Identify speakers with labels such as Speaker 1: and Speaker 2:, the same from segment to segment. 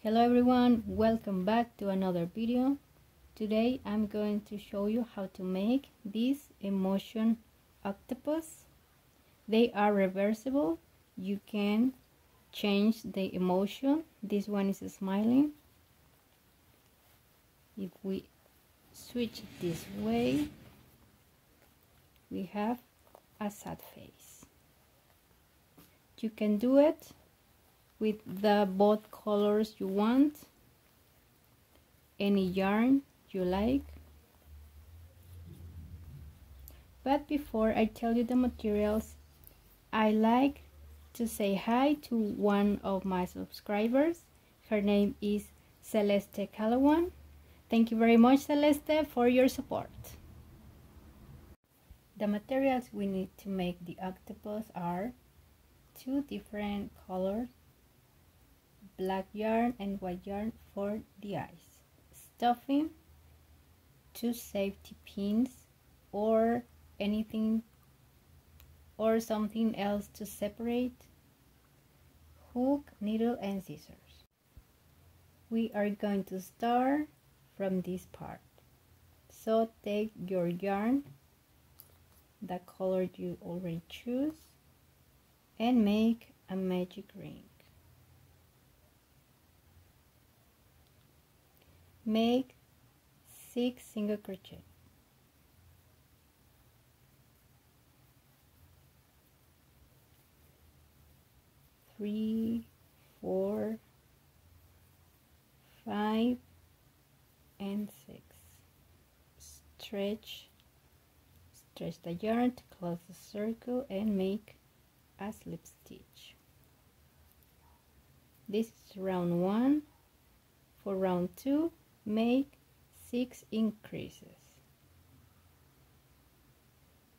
Speaker 1: Hello everyone, welcome back to another video. Today I'm going to show you how to make this emotion octopus. They are reversible. You can change the emotion. This one is smiling. If we switch this way, we have a sad face. You can do it with the both colors you want, any yarn you like. But before I tell you the materials, I like to say hi to one of my subscribers. Her name is Celeste Calawan. Thank you very much, Celeste, for your support. The materials we need to make the octopus are two different colors, black yarn and white yarn for the eyes, stuffing, two safety pins or anything or something else to separate, hook, needle and scissors. We are going to start from this part. So take your yarn, the color you already choose, and make a magic ring. Make 6 single crochet. Three, 4, 5 and 6. Stretch the yarn to close the circle and make a slip stitch. This is round 1. For round 2, make 6 increases.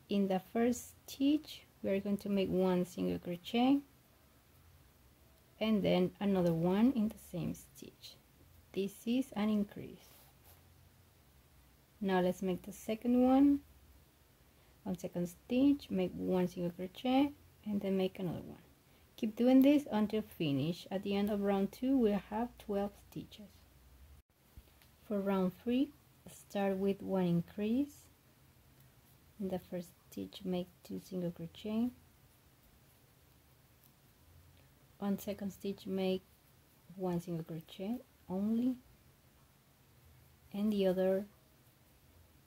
Speaker 1: In the first stitch we are going to make 1 single crochet and then another one in the same stitch. This is an increase. Now let's make the second one. On second stitch make 1 single crochet and then make another one. Keep doing this until finish. At the end of round 2 we'll have 12 stitches. For round 3, start with 1 increase. In the first stitch make 2 single crochet. On second stitch make 1 single crochet only, and the other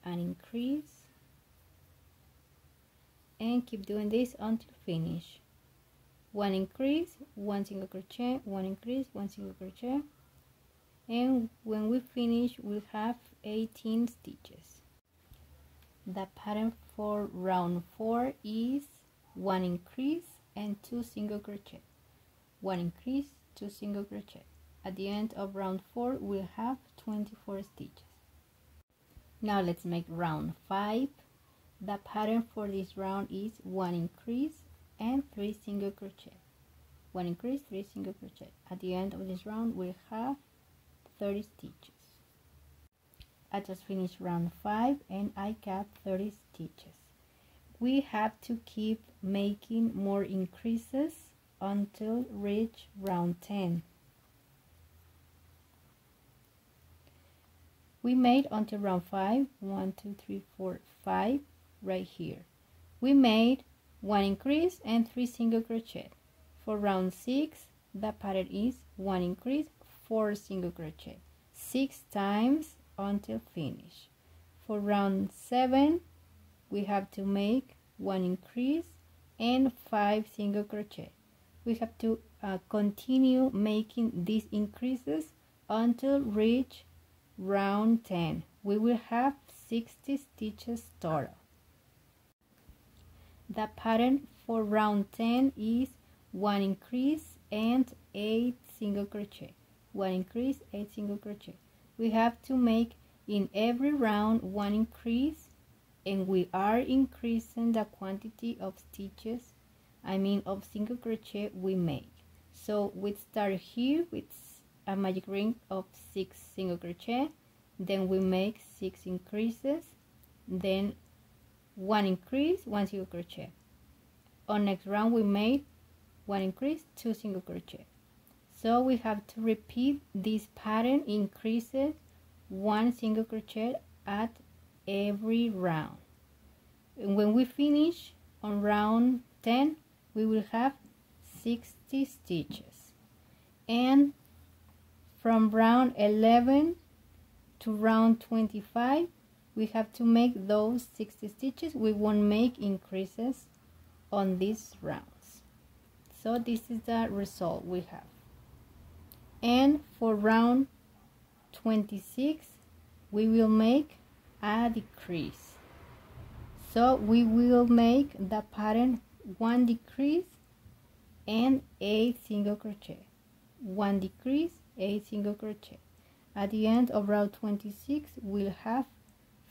Speaker 1: an increase, and keep doing this until finish. 1 increase, 1 single crochet, 1 increase, 1 single crochet, and when we finish we'll have 18 stitches. The pattern for round 4 is 1 increase and 2 single crochet, 1 increase, 2 single crochet. At the end of round 4 we'll have 24 stitches. Now let's make round 5. The pattern for this round is 1 increase and 3 single crochet, 1 increase, 3 single crochet. At the end of this round we'll have 30 stitches. I just finished round 5 and I got 30 stitches. We have to keep making more increases until reach round 10. We made until round 5, 1, 2, 3, 4, 5 right here. We made 1 increase and 3 single crochet. For round 6 the pattern is 1 increase, 4 single crochet, 6 times until finish. For round 7 we have to make 1 increase and 5 single crochet. We have to continue making these increases until reach round 10. We will have 60 stitches total. The pattern for round 10 is 1 increase and 8 single crochet, 1 increase, 8 single crochet. We have to make in every round 1 increase, and we are increasing the quantity of stitches, of single crochet we make. So we start here with a magic ring of 6 single crochet, then we make 6 increases, then 1 increase, 1 single crochet. On next round we made 1 increase, 2 single crochet. So we have to repeat this pattern, increases 1 single crochet at every round. And when we finish on round 10, we will have 60 stitches. And from round 11 to round 25, we have to make those 60 stitches. We won't make increases on these rounds. So this is the result we have. And for round 26, we will make a decrease. So we will make the pattern 1 decrease and 8 single crochet. 1 decrease, 8 single crochet. At the end of round 26, we'll have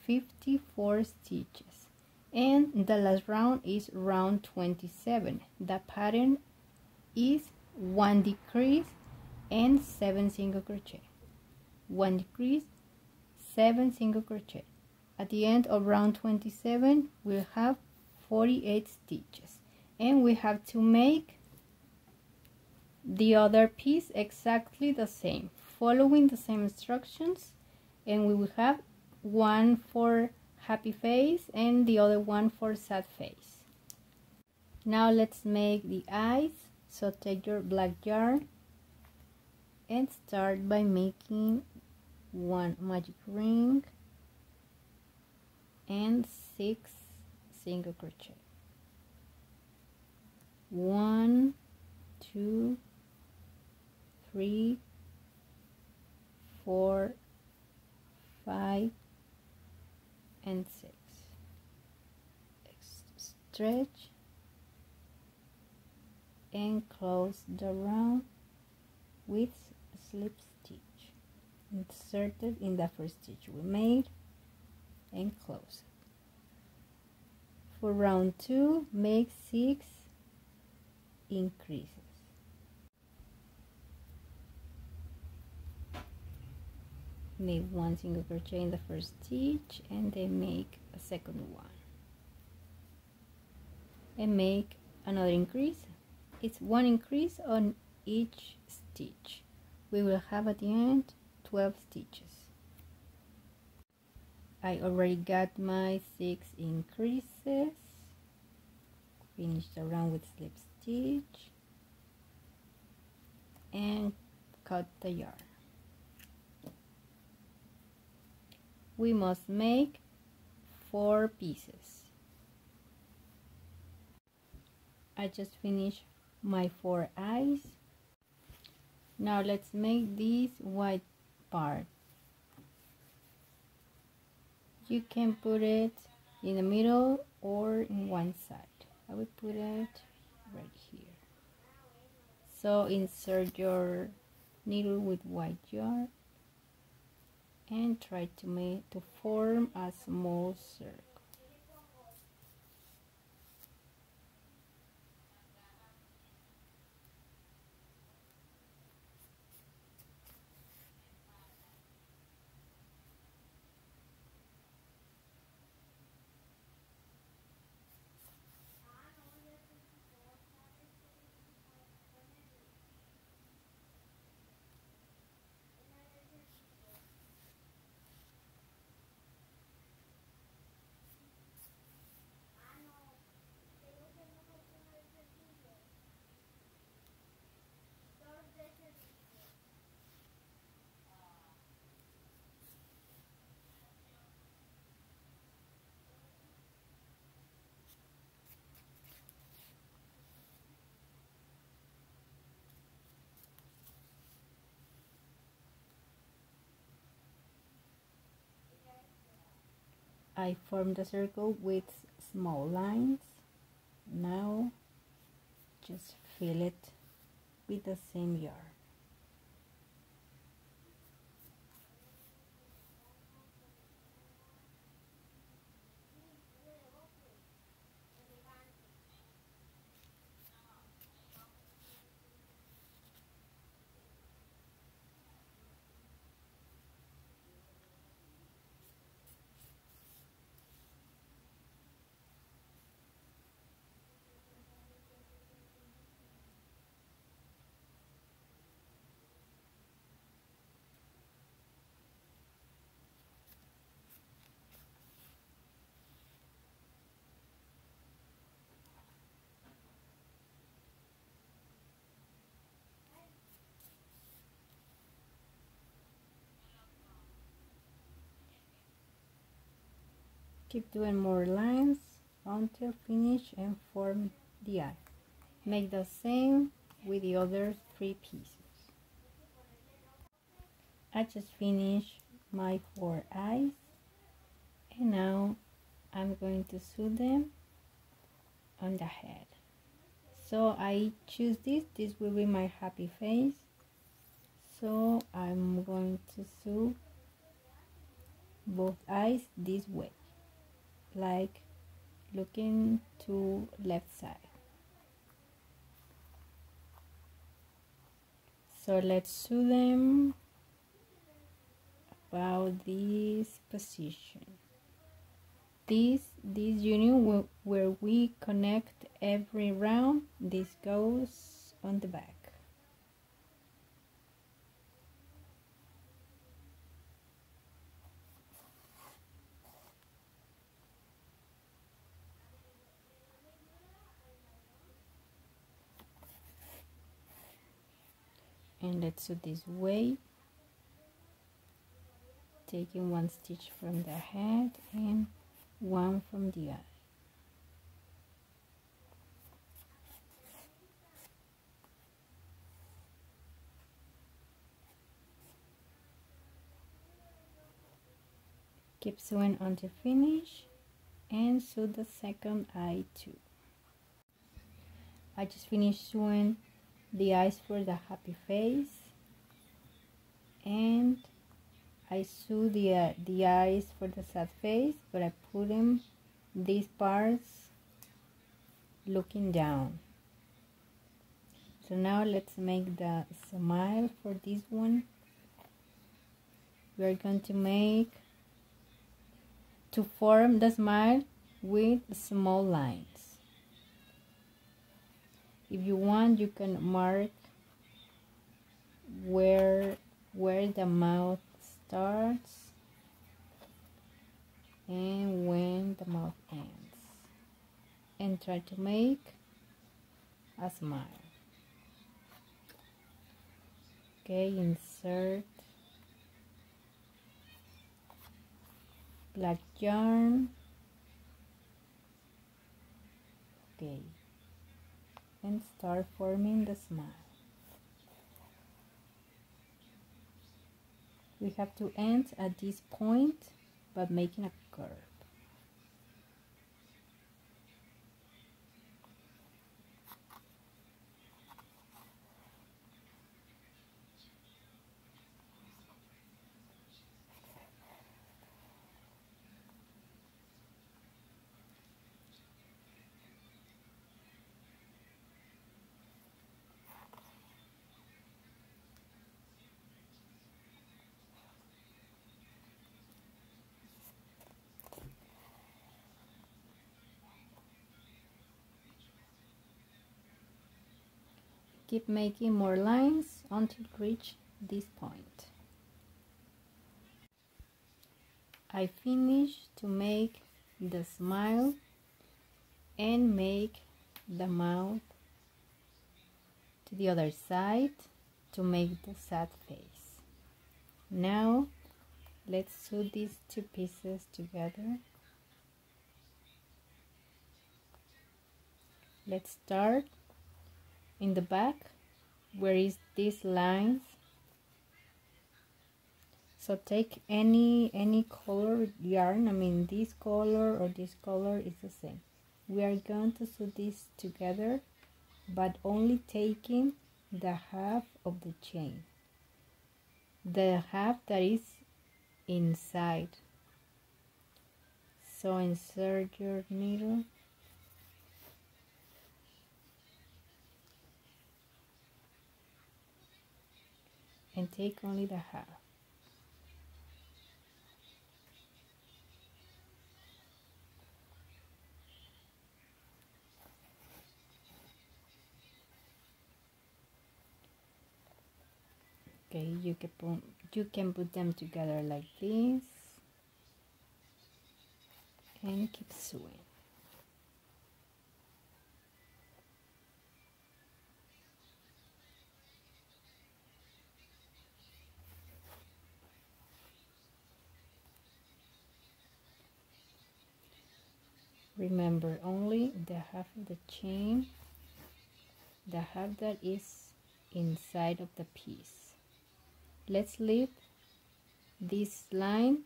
Speaker 1: 54 stitches. And the last round is round 27. The pattern is 1 decrease and 7 single crochet. 1 decrease, 7 single crochet. At the end of round 27, we'll have 48 stitches. And we have to make the other piece exactly the same, following the same instructions, and we will have one for happy face and the other one for sad face. Now let's make the eyes. So take your black yarn and start by making 1 magic ring and 6 single crochet. 1, 2, 3, 4, 5, and 6. Stretch and close the round with a slip stitch inserted in the first stitch we made, and close it. For round 2, make 6 increases. Make 1 single crochet in the first stitch and then make a second one and make another increase. It's 1 increase on each stitch. We will have at the end 12 stitches. I already got my 6 increases. Finish the round with slip stitch and cut the yarn. We must make 4 pieces. I just finished my 4 eyes. Now let's make this white part. You can put it in the middle or in one side. I will put it right here. So insert your needle with white yarn and try to form a small circle. I formed the circle with small lines. Now just fill it with the same yarn. Keep doing more lines until finish and form the eye. Make the same with the other 3 pieces. I just finished my 4 eyes, and now I'm going to sew them on the head. So I choose this will be my happy face. So I'm going to sew both eyes this way, like looking to left side. So let's sew them about this position. This union where we connect every round, this goes on the back. And let's do this way, taking 1 stitch from the head and 1 from the eye. Keep sewing until finish and sew the second eye too. I just finished sewing the eyes for the happy face, and I sew the eyes for the sad face, but I put them these parts looking down. So now let's make the smile for this one. We are going to form the smile with small lines. If you want, you can mark where the mouth starts and when the mouth ends, and try to make a smile. Okay, insert black yarn. Okay, and start forming the smile. We have to end at this point, but making a curve. Keep making more lines until reach this point. I finished to make the smile and make the mouth to the other side to make the sad face. Now let's sew these 2 pieces together. Let's start in the back where is these lines. So take any color yarn, I mean this color or this color is the same. We are going to sew this together, but only taking the half of the chain, the half that is inside. So insert your needle and take only the half. Okay, you can put them together like this and keep sewing. Remember, only the half of the chain, the half that is inside of the piece. Let's leave this line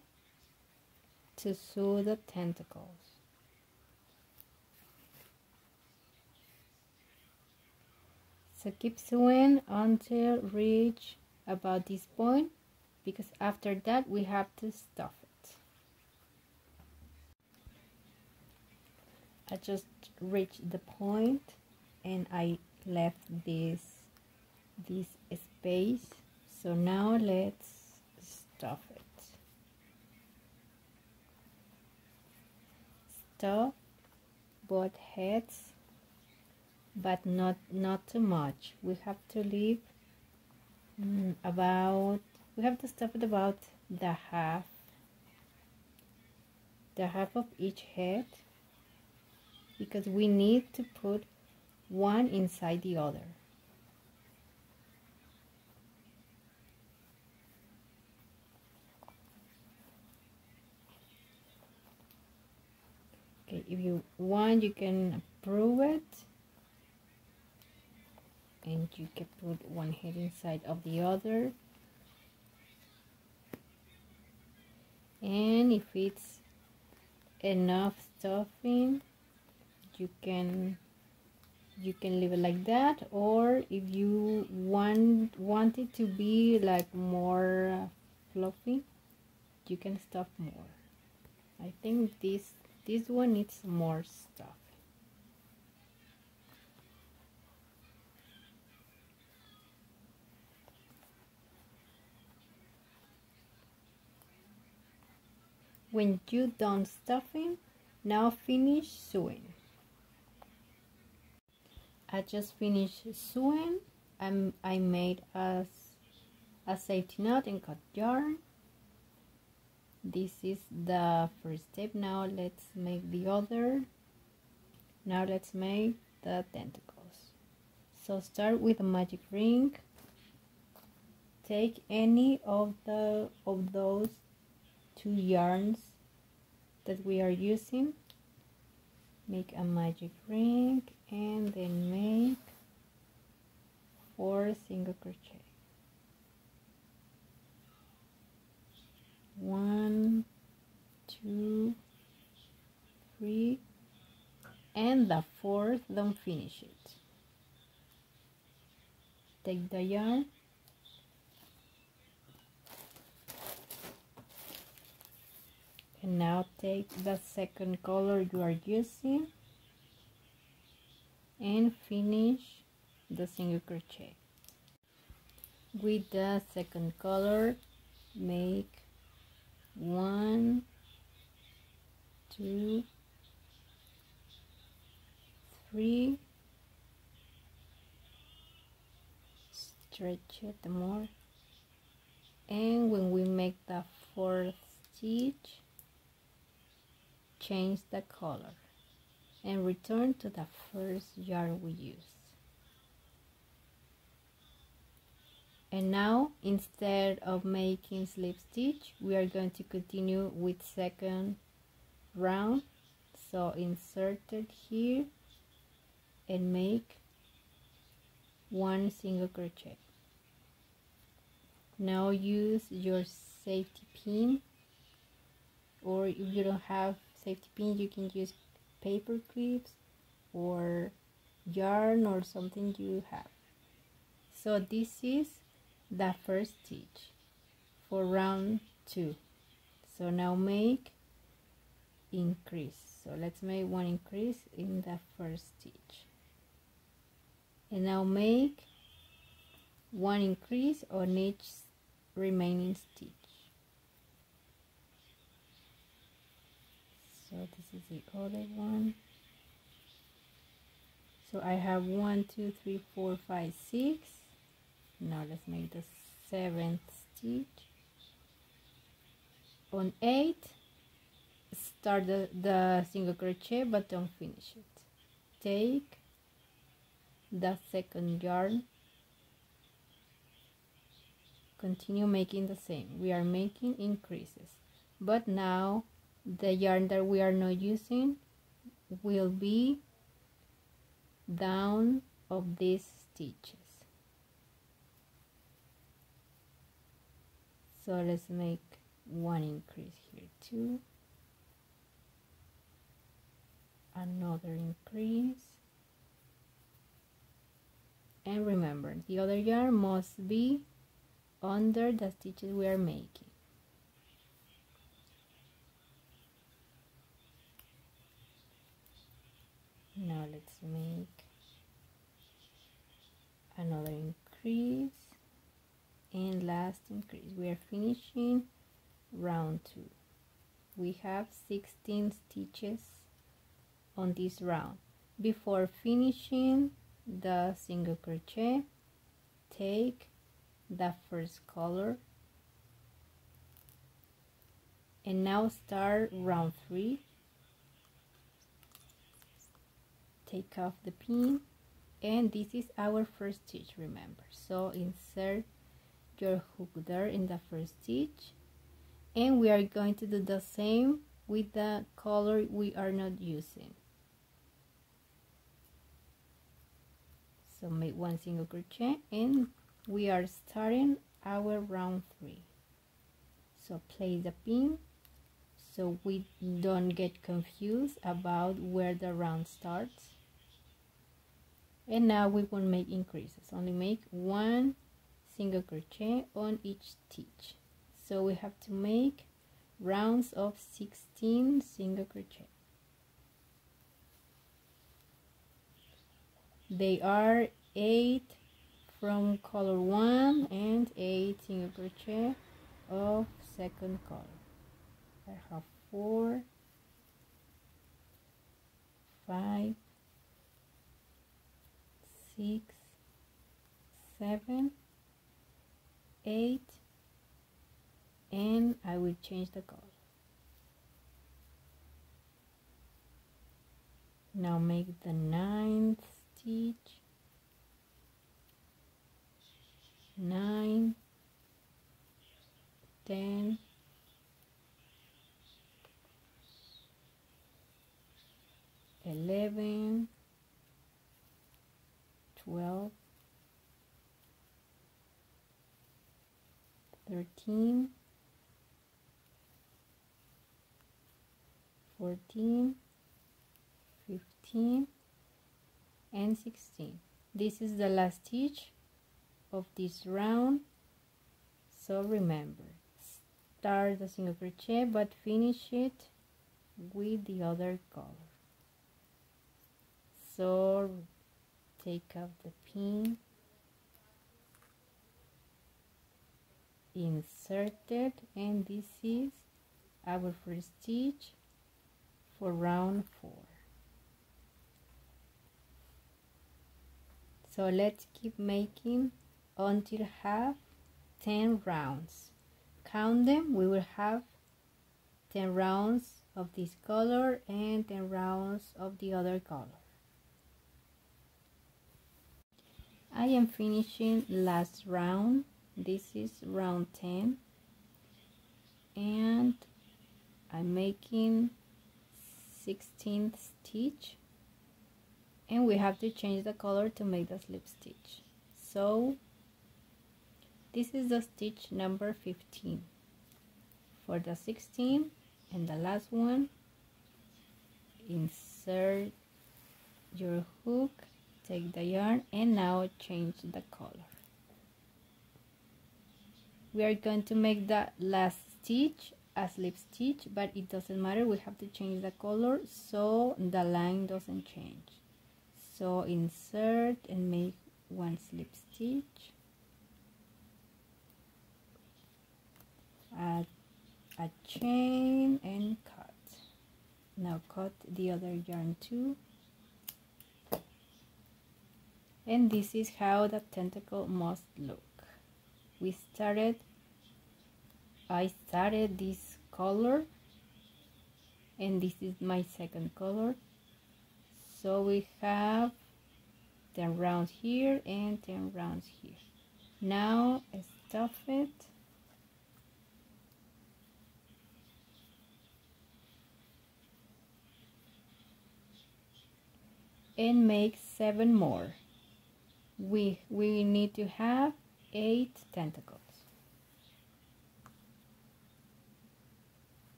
Speaker 1: to sew the tentacles. So keep sewing until reach about this point, because after that we have to stuff it. I just reached the point and I left this space. So now let's stuff it. Stuff both heads, but not too much. We have to leave we have to stuff it about the half of each head, because we need to put one inside the other. Okay, if you want, you can prove it, and you can put one head inside of the other, and if it's enough stuffing, you can leave it like that, or if you want it to be like more fluffy, you can stuff more. I think this one needs more stuff. When you're done stuffing, now finish sewing. I just finished sewing. I made a safety knot and cut yarn. This is the first step. Now let's make the other. Now let's make the tentacles. So start with a magic ring. Take any of those 2 yarns that we are using, make a magic ring, and then make 4 single crochet. 1, 2, 3, and the 4th, don't finish it. Take the yarn, and now take the second color you are using and finish the single crochet. With the second color, make 1, 2, 3, stretch it more, and when we make the 4th stitch, change the color and return to the first yarn we used. And now, instead of making slip stitch, we are going to continue with second round. So insert it here and make 1 single crochet. Now use your safety pin, or if you don't have safety pin, you can use paper clips or yarn or something you have. So this is the first stitch for round 2. So now make increase. So let's make 1 increase in the first stitch, and now make 1 increase on each remaining stitch. So this is the other one. So I have 1, 2, 3, 4, 5, 6. Now let's make the 7th stitch. On 8, start the single crochet, but don't finish it. Take the second yarn, continue making the same. We are making increases, but now the yarn that we are not using, will be down of these stitches. So let's make one increase here too, another increase, and remember the other yarn must be under the stitches we are making. Now let's make another increase and last increase. We are finishing round 2. We have 16 stitches on this round. Before finishing the single crochet, take the first color and now start round 3. Take off the pin, and this is our first stitch, remember. So insert your hook there in the first stitch, and we are going to do the same with the color we are not using. So make one single crochet and we are starting our round 3. So place the pin so we don't get confused about where the round starts. And now we won't make increases, only make one single crochet on each stitch. So we have to make rounds of 16 single crochet. They are 8 from color 1 and 8 single crochet of second color. I have 4, 5, 6, 7, 8, and I will change the color. Now make the 9th stitch, 9, 10, 11, 12, 13, 14, 15, and 16. This is the last stitch of this round, so remember, start the single crochet but finish it with the other color. So take off the pin, insert it, and this is our first stitch for round 4. So let's keep making until have 10 rounds. Count them, we will have 10 rounds of this color and 10 rounds of the other color. I am finishing last round. This is round 10 and I'm making 16th stitch, and we have to change the color to make the slip stitch. So this is the stitch number 15. For the 16 and the last one, insert your hook, take the yarn, and now change the color. We are going to make the last stitch a slip stitch, but it doesn't matter, we have to change the color so the line doesn't change. So insert and make one slip stitch, add a chain and cut. Now cut the other yarn too, and this is how the tentacle must look. I started this color and this is my second color, so we have 10 rounds here and 10 rounds here. Now stuff it and make 7 more. We need to have 8 tentacles.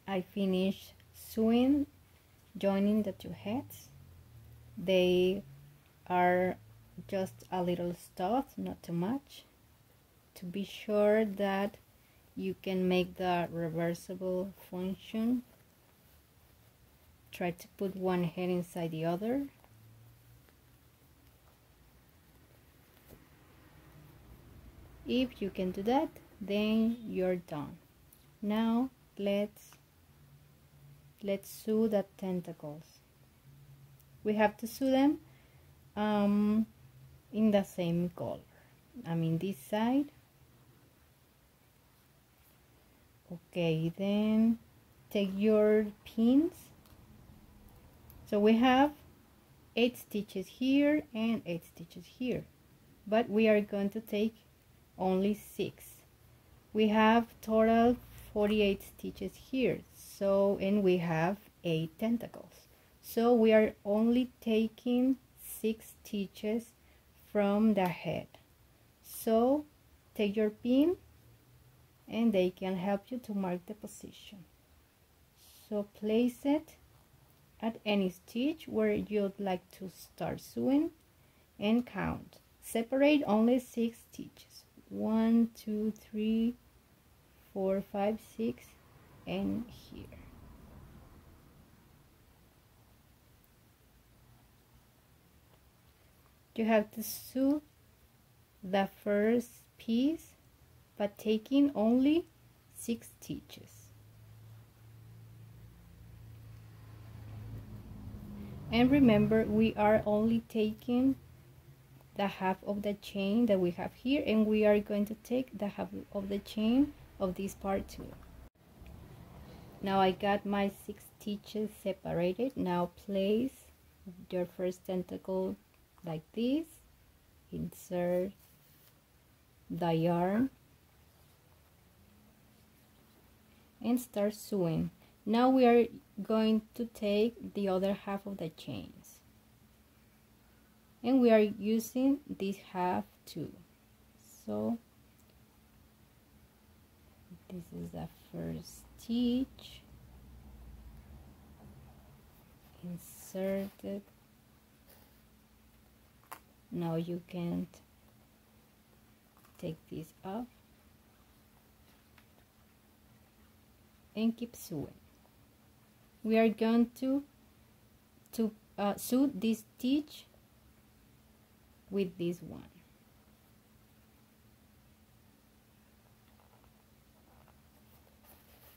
Speaker 1: I finished sewing, joining the 2 heads. They are just a little stuffed, not too much, to be sure that you can make the reversible function. Try to put one head inside the other. If you can do that, then you're done. Now let's sew the tentacles. We have to sew them in the same color. I mean this side. Okay, then take your pins. So we have 8 stitches here and 8 stitches here, but we are going to take only 6. We have total 48 stitches here, so, and we have 8 tentacles, so we are only taking 6 stitches from the head. So take your pin and they can help you to mark the position. So place it at any stitch where you'd like to start sewing and count. Separate only 6 stitches. 1, 2, 3, 4, 5, 6, and here. You have to sew the first piece, but taking only 6 stitches. And remember, we are only taking the half of the chain that we have here, and we are going to take the half of the chain of this part too. Now I got my 6 stitches separated. Now place your first tentacle like this, insert the yarn and start sewing. Now we are going to take the other half of the chains, and we are using this half too. So this is the first stitch, insert it. Now you can take this off and keep sewing. We are going to sew this stitch with this one.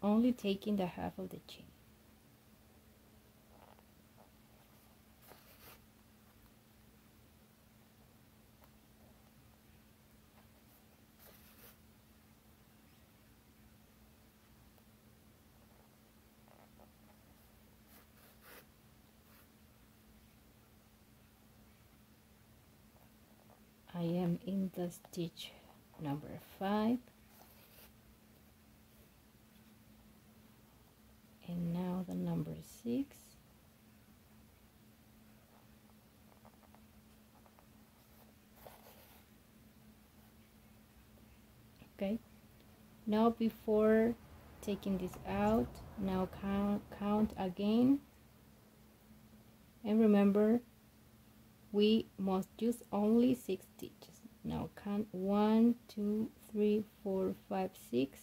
Speaker 1: Only taking the half of the chain. I am in the stitch number 5, and now the number 6. Okay, now before taking this out, now count again, and remember, we must use only 6 stitches. Now count 1, 2, 3, 4, 5, 6,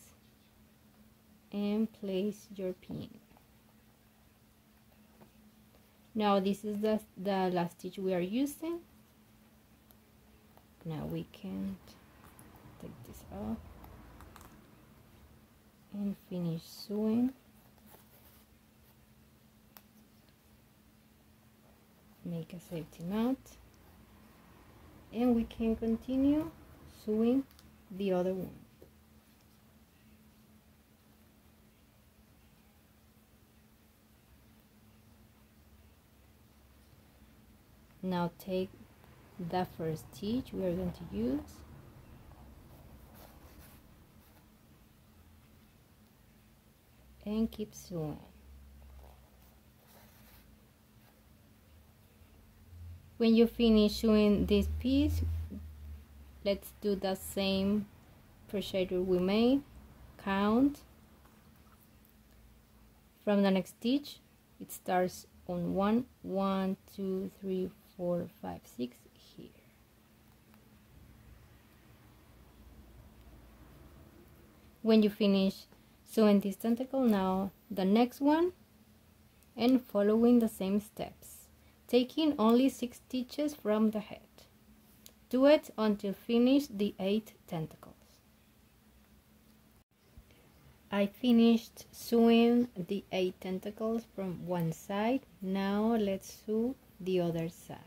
Speaker 1: and place your pin. Now this is the last stitch we are using. Now we can take this off and finish sewing. Make a safety knot, and we can continue sewing the other one. Now take the first stitch we are going to use, and keep sewing. When you finish sewing this piece, let's do the same procedure we made. Count from the next stitch. It starts on 1, 1, 2, 3, 4, 5, 6 here. When you finish sewing this tentacle, now the next one, and following the same steps, taking only 6 stitches from the head. Do it until finish the 8 tentacles. I finished sewing the 8 tentacles from one side. Now let's sew the other side.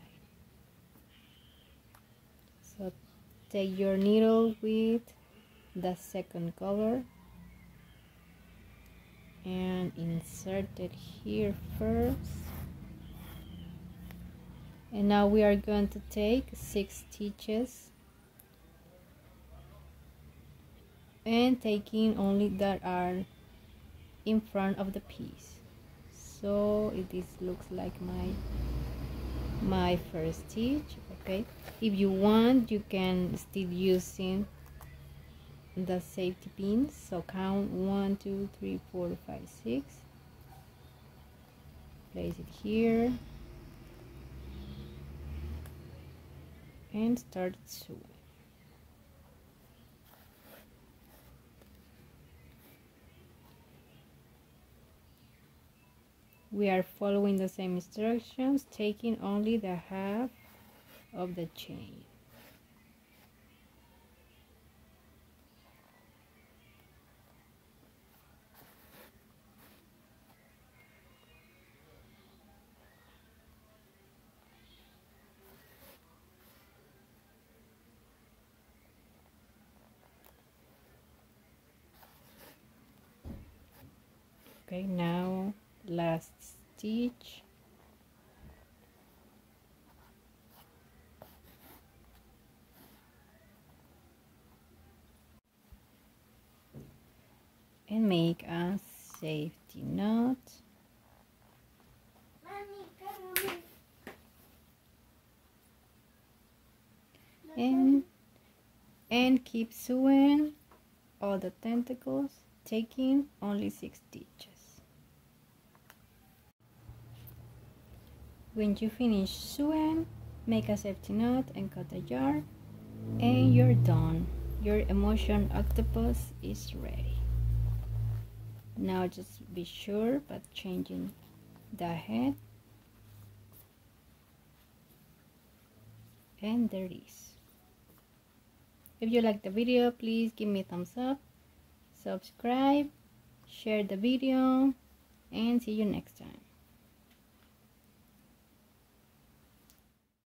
Speaker 1: So take your needle with the second cover and insert it here first. And now we are going to take 6 stitches and taking only that are in front of the piece. So this looks like my first stitch. Okay, if you want, you can still using the safety pins. So count 1, 2, 3, 4, 5, 6. Place it here and start sewing. We are following the same instructions, taking only the half of the chain. Okay, now last stitch. And make a safety knot. And keep sewing all the tentacles, taking only 6 stitches. When you finish sewing, make a safety knot and cut a yarn, and you're done. Your emotion octopus is ready. Now just be sure about changing the head, and there it is. If you like the video, please give me a thumbs up, subscribe, share the video, and see you next time.